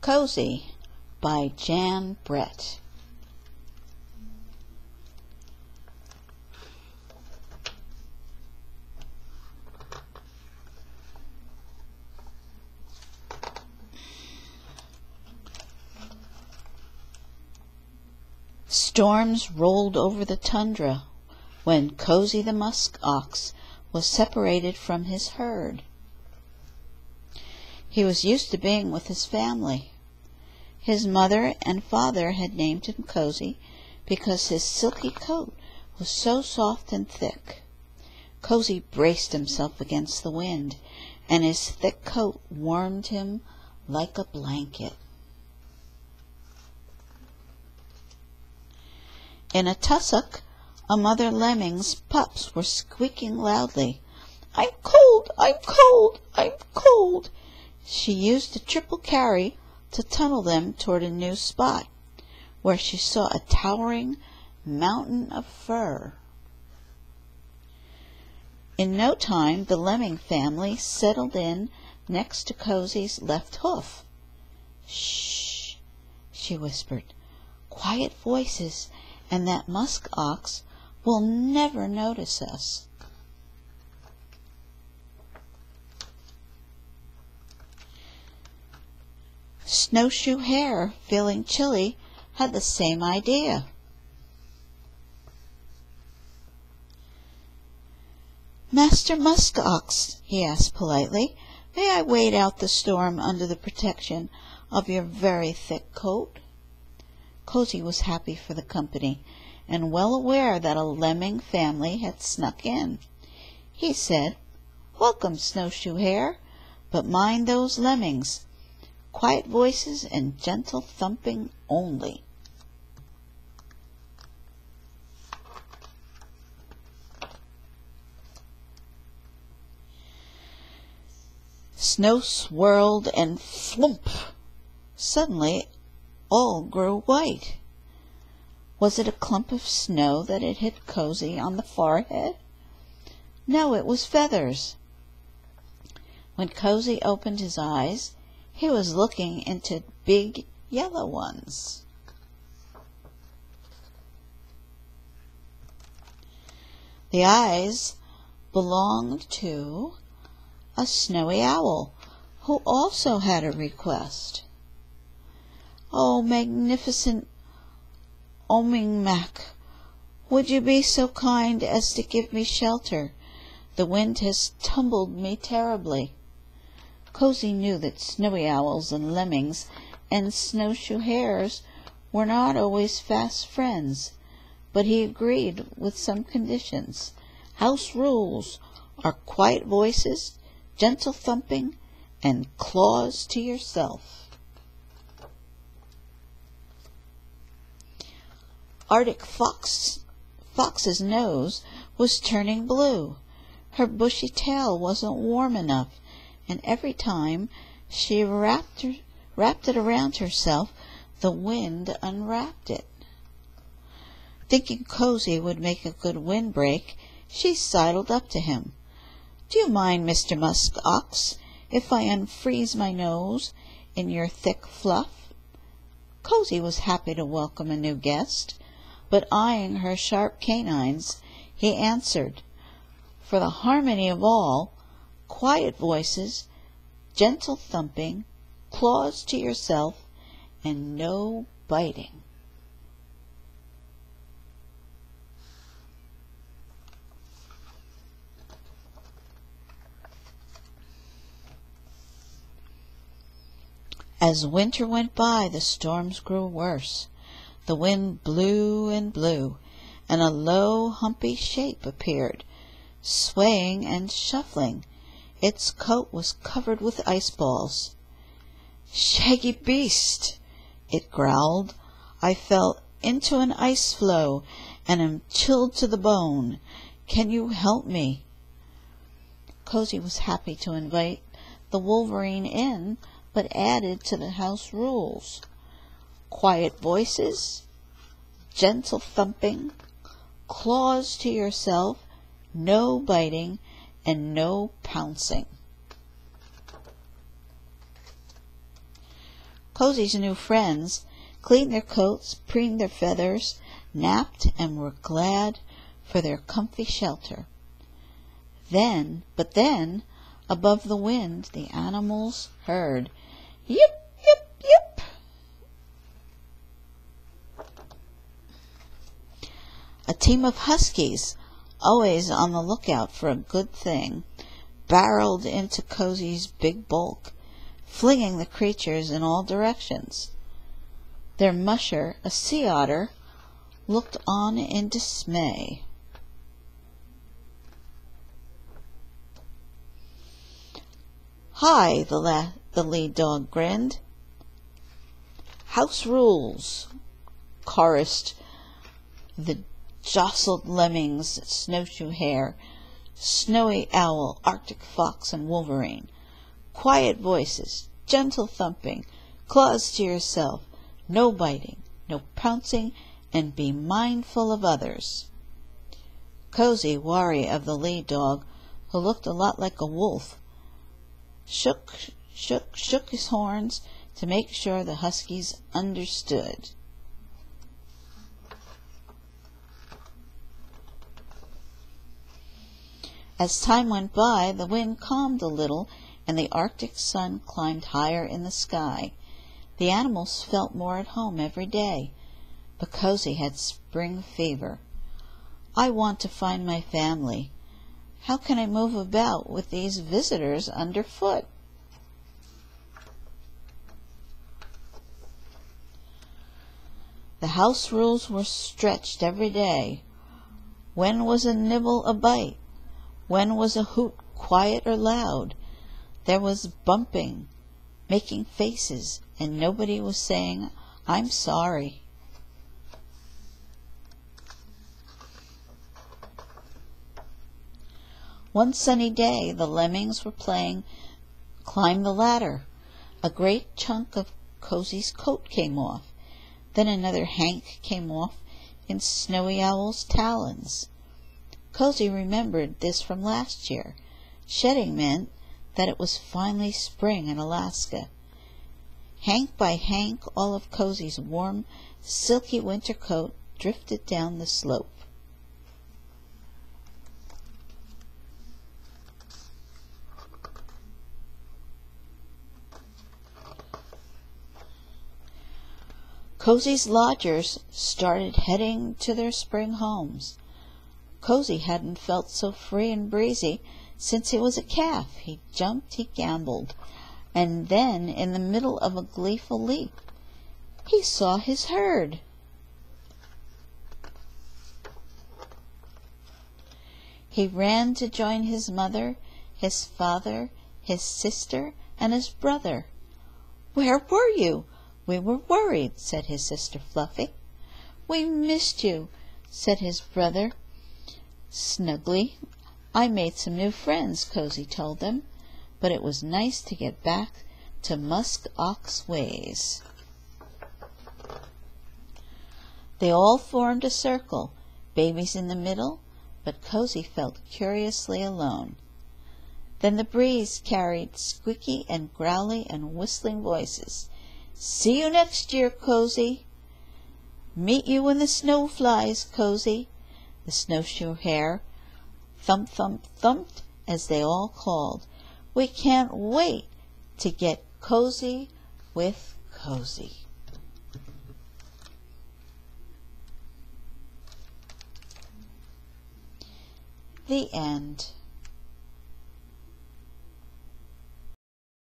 Cozy by Jan Brett. Storms rolled over the tundra when Cozy the musk ox was separated from his herd. He was used to being with his family. His mother and father had named him Cozy because his silky coat was so soft and thick. Cozy braced himself against the wind, and his thick coat warmed him like a blanket. In a tussock, a mother lemming's pups were squeaking loudly. "I'm cold! I'm cold! I'm cold!" She used a triple carry to tunnel them toward a new spot, where she saw a towering mountain of fur. In no time the lemming family settled in next to Cozy's left hoof. "Shh," she whispered. "Quiet voices, and that musk ox will never notice us." Snowshoe Hare, feeling chilly, had the same idea. "Master Musk Ox," he asked politely, "may I wait out the storm under the protection of your very thick coat?" Cozy was happy for the company, and well aware that a lemming family had snuck in. He said, "Welcome, Snowshoe Hare, but mind those lemmings. Quiet voices and gentle thumping only." Snow swirled and flump! Suddenly all grew white. Was it a clump of snow that had hit Cozy on the forehead? No, it was feathers. When Cozy opened his eyes, he was looking into big yellow ones. The eyes belonged to a snowy owl, who also had a request. "Oh, magnificent Omingmak, would you be so kind as to give me shelter? The wind has tumbled me terribly." Cozy knew that snowy owls and lemmings and snowshoe hares were not always fast friends, but he agreed with some conditions. House rules are quiet voices, gentle thumping, and claws to yourself. Arctic Fox's nose was turning blue. Her bushy tail wasn't warm enough, and every time she wrapped it around herself, the wind unwrapped it. Thinking Cozy would make a good windbreak, she sidled up to him. "Do you mind, Mr. Musk Ox, if I unfreeze my nose in your thick fluff?" Cozy was happy to welcome a new guest, but eyeing her sharp canines, he answered, "For the harmony of all, quiet voices, gentle thumping, claws to yourself, and no biting." As winter went by, the storms grew worse. The wind blew and blew, and a low, humpy shape appeared, swaying and shuffling. Its coat was covered with ice balls. "Shaggy beast!" it growled. "I fell into an ice floe, and am chilled to the bone. Can you help me?" Cozy was happy to invite the wolverine in, but added to the house rules: quiet voices, gentle thumping, claws to yourself, no biting, and no pouncing. Cozy's new friends cleaned their coats, preened their feathers, napped, and were glad for their comfy shelter. But then, above the wind, the animals heard, "Yip, yip, yip." A team of huskies, always on the lookout for a good thing, barreled into Cozy's big bulk, flinging the creatures in all directions. Their musher, a sea otter, looked on in dismay. "Hi," the lead dog grinned. "House rules," chorused the jostled lemmings, Snowshoe Hare, Snowy Owl, Arctic Fox, and Wolverine. "Quiet voices, gentle thumping, claws to yourself, no biting, no pouncing, and be mindful of others." Cozy, wary of the lead dog, who looked a lot like a wolf, shook his horns to make sure the huskies understood. As time went by, the wind calmed a little, and the Arctic sun climbed higher in the sky. The animals felt more at home every day, but Cozy had spring fever. "I want to find my family. How can I move about with these visitors underfoot?" The house rules were stretched every day. When was a nibble a bite? When was a hoot quiet or loud? There was bumping, making faces, and nobody was saying, "I'm sorry." One sunny day the lemmings were playing climb the ladder. A great chunk of Cozy's coat came off. Then another hank came off in Snowy Owl's talons. Cozy remembered this from last year. Shedding meant that it was finally spring in Alaska. Hank by hank, all of Cozy's warm, silky winter coat drifted down the slope. Cozy's lodgers started heading to their spring homes. Cozy hadn't felt so free and breezy since he was a calf. He jumped, he gambled, and then, in the middle of a gleeful leap, he saw his herd. He ran to join his mother, his father, his sister, and his brother. "Where were you? We were worried," said his sister Fluffy. "We missed you," said his brother Snuggly. "I made some new friends," Cozy told them, "but it was nice to get back to musk ox ways." They all formed a circle, babies in the middle, but Cozy felt curiously alone. Then the breeze carried squeaky and growly and whistling voices. "See you next year, Cozy." "Meet you when the snow flies, Cozy." The Snowshoe Hare thump, thump, thumped as they all called. "We can't wait to get cozy with Cozy." The end.